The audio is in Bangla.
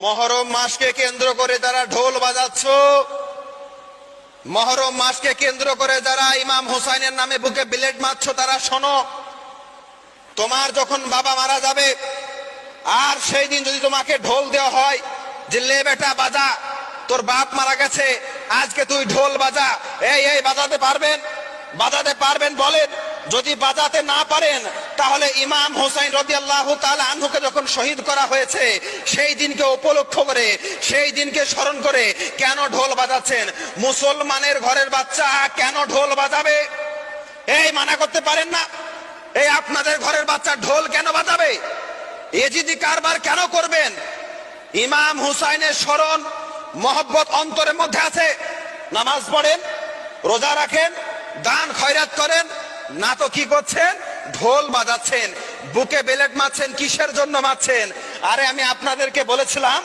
মহরম মাসকে কেন্দ্র করে যারা ঢোল বাজাচ্ছ, মহরম মাসকে কেন্দ্র করে যারা ইমাম হুসাইনের নামে বুকে বিলেট মারছো, তারা শোনো, তোমার যখন বাবা মারা যাবে আর সেই দিন যদি তোমাকে ঢোল দেওয়া হয় যে লে বেটা বাজা, তোর বাপ মারা গেছে, আজকে তুই ঢোল বাজা, এই বাজাতে পারবেন? বাজাতে পারবেন বলেন? যদি বাজাতে না পারেন তাহলে ইমাম হুসাইন রাদিয়াল্লাহু তাআলা আনহুকে যখন শহীদ করা হয়েছে সেই দিনকে উপলক্ষ করে, সেই দিনকে স্মরণ করে কেন ঢোল বাজাচ্ছেন? মুসলমানের ঘরের বাচ্চা কেন ঢোল বাজাবে? এই মানা করতে পারেন না? এই আপনাদের ঘরের বাচ্চা ঢোল কেন বাজাবে? এজিদি কারবার কেন করবেন? ইমাম হুসাইনের স্মরণ মহব্বত অন্তরের মধ্যে আছে, নামাজ পড়েন, রোজা রাখেন, দান খয়রাত করেন, না তো কি করছেন? ঢোল বাজাচ্ছেন, বুকে বেলেট মারছেন। কিসের জন্য মারছেন? আরে আমি আপনাদেরকে বলেছিলাম